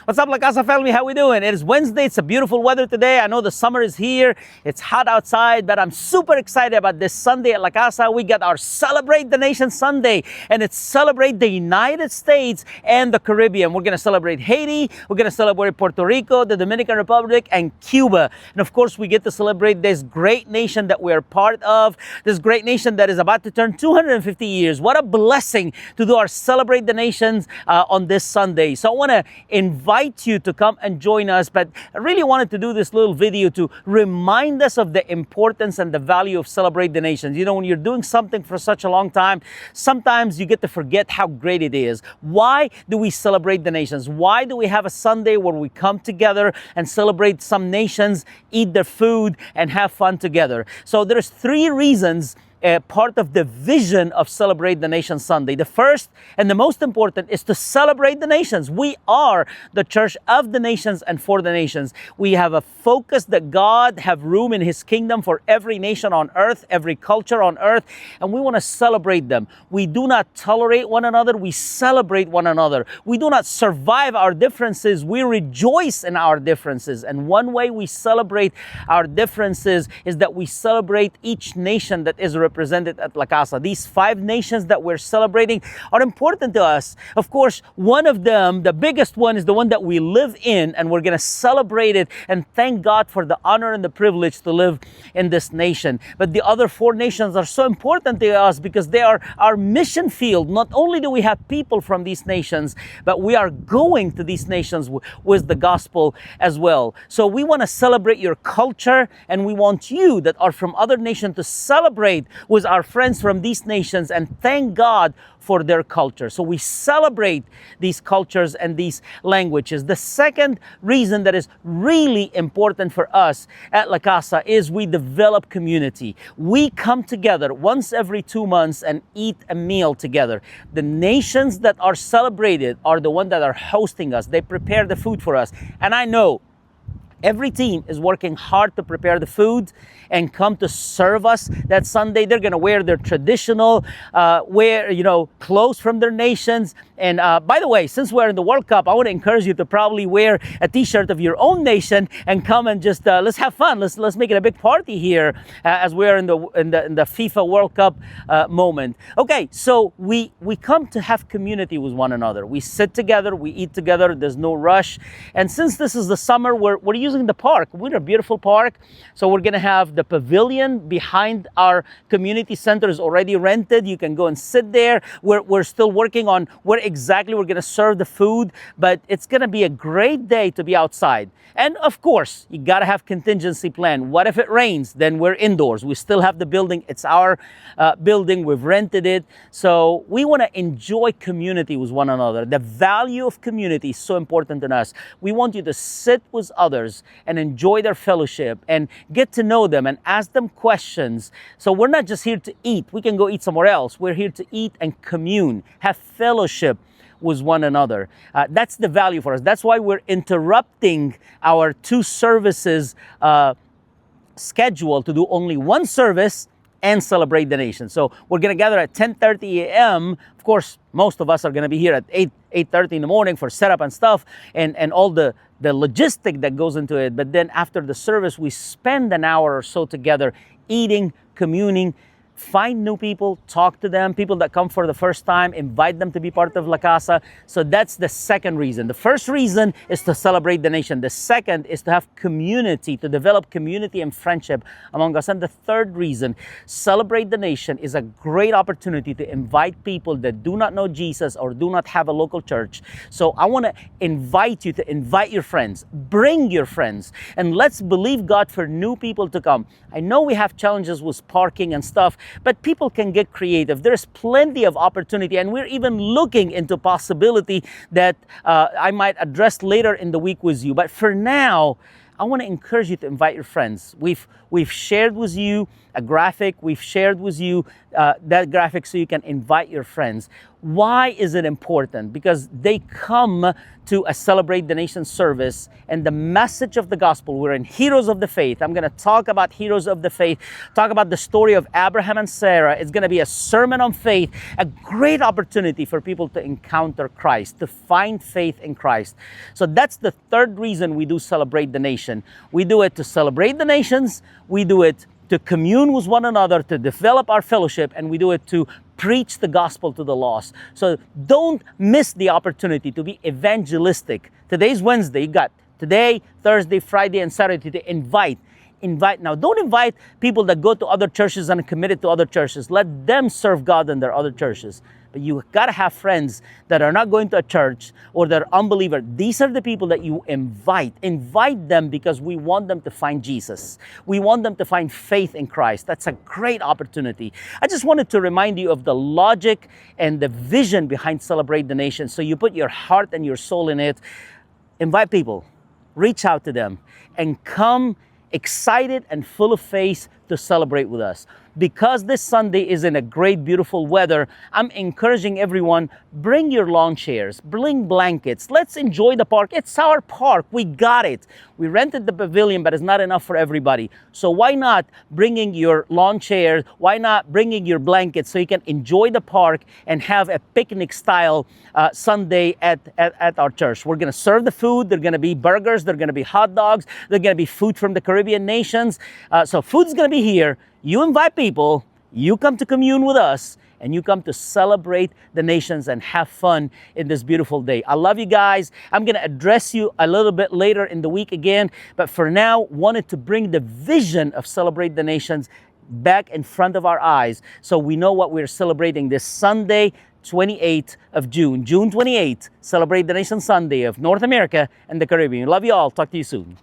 What's up, La Casa family? How we doing? It is Wednesday. It's a beautiful weather today. I know the summer is here. It's hot outside, but I'm super excited about this Sunday at La Casa. We got our Celebrate the Nation Sunday, and it's Celebrate the United States and the Caribbean. We're going to celebrate Haiti. We're going to celebrate Puerto Rico, the Dominican Republic, and Cuba. And of course, we get to celebrate this great nation that we are part of, this great nation that is about to turn 250 years. What a blessing to do our Celebrate the Nations on this Sunday. So I want to invite you to come and join us, but I really wanted to do this little video to remind us of the importance and the value of Celebrate the Nations. You know, when you're doing something for such a long time, sometimes you get to forget how great it is. Why do we celebrate the nations? Why do we have a Sunday where we come together and celebrate some nations, eat their food, and have fun together? So there's three reasons part of the vision of Celebrate the Nation Sunday. The first and the most important is to celebrate the nations. We are the church of the nations and for the nations. We have a focus that God have room in His kingdom for every nation on earth, every culture on earth, and we want to celebrate them. We do not tolerate one another. We celebrate one another. We do not survive our differences. We rejoice in our differences. And one way we celebrate our differences is that we celebrate each nation that is represented at La Casa. These 5 nations that we're celebrating are important to us. Of course, one of them, the biggest one, is the one that we live in, and we're going to celebrate it and thank God for the honor and the privilege to live in this nation. But the other 4 nations are so important to us because they are our mission field. Not only do we have people from these nations, but we are going to these nations with the gospel as well. So we want to celebrate your culture, and we want you that are from other nations to celebrate with our friends from these nations and thank God for their culture. So we celebrate these cultures and these languages. The second reason that is really important for us at La Casa is we develop community. We come together once every 2 months and eat a meal together. The nations that are celebrated are the ones that are hosting us. They prepare the food for us. And I know every team is working hard to prepare the food and come to serve us that Sunday. They're going to wear their traditional clothes from their nations. And by the way, since we're in the World Cup, I want to encourage you to probably wear a t-shirt of your own nation and come and just let's have fun. Let's make it a big party here as we're in the FIFA World Cup moment. Okay, so we come to have community with one another. We sit together, we eat together. There's no rush. And since this is the summer, we're using the park. We're in a beautiful park, so we're going to have the pavilion behind our community center is already rented. You can go and sit there. We're still working on where exactly we're going to serve the food, but it's going to be a great day to be outside. And of course, you got to have contingency plan. What if it rains? Then we're indoors. We still have the building. It's our building. We've rented it. So we want to enjoy community with one another. The value of community is so important to us. We want you to sit with others and enjoy their fellowship and get to know them and ask them questions. So we're not just here to eat. We can go eat somewhere else. We're here to eat and commune, have fellowship with one another. That's the value for us. That's why we're interrupting our 2 services schedule to do only 1 service and celebrate the nation. So we're going to gather at 10:30 a.m. Of course, most of us are going to be here at 8:30 in the morning for setup and stuff and all the logistic that goes into it. But then after the service, we spend an hour or so together eating, communing, find new people, talk to them, people that come for the first time, invite them to be part of La Casa. So that's the second reason. The first reason is to celebrate the nation. The second is to have community, to develop community and friendship among us. And the third reason, celebrate the nation, is a great opportunity to invite people that do not know Jesus or do not have a local church. So I want to invite you to invite your friends, bring your friends, and let's believe God for new people to come. I know we have challenges with parking and stuff, but people can get creative. There's plenty of opportunity, and we're even looking into possibility that I might address later in the week with you. But for now, I want to encourage you to invite your friends. We've shared with you a graphic. We've shared with you that graphic so you can invite your friends. Why is it important? Because they come to a Celebrate the Nation service, and the message of the gospel, we're in Heroes of the Faith. I'm going to talk about Heroes of the Faith, talk about the story of Abraham and Sarah. It's going to be a sermon on faith, a great opportunity for people to encounter Christ, to find faith in Christ. So that's the third reason we do Celebrate the Nation. We do it to celebrate the nations, we do it to commune with one another, to develop our fellowship, and we do it to preach the gospel to the lost. So don't miss the opportunity to be evangelistic. Today's Wednesday. You got today, Thursday, Friday, and Saturday to invite. Now, don't invite people that go to other churches and are committed to other churches. Let them serve God in their other churches. But you got to have friends that are not going to a church or that are unbelievers. These are the people that you invite. Invite them because we want them to find Jesus. We want them to find faith in Christ. That's a great opportunity. I just wanted to remind you of the logic and the vision behind Celebrate the Nation. So you put your heart and your soul in it. Invite people. Reach out to them and come excited and full of faith to celebrate with us. Because this Sunday is in a great, beautiful weather, I'm encouraging everyone, bring your lawn chairs, bring blankets. Let's enjoy the park. It's our park. We got it. We rented the pavilion, but it's not enough for everybody. So why not bringing your lawn chairs? Why not bringing your blankets so you can enjoy the park and have a picnic style Sunday at our church? We're going to serve the food. There are going to be burgers. There are going to be hot dogs. There are going to be food from the Caribbean nations. So food's going to be here. You invite people, you come to commune with us, and you come to celebrate the nations and have fun in this beautiful day. I love you guys. I'm going to address you a little bit later in the week again, but for now, wanted to bring the vision of Celebrate the Nations back in front of our eyes so we know what we're celebrating this Sunday, 28th of June. June 28th, Celebrate the Nation Sunday of North America and the Caribbean. Love you all. Talk to you soon.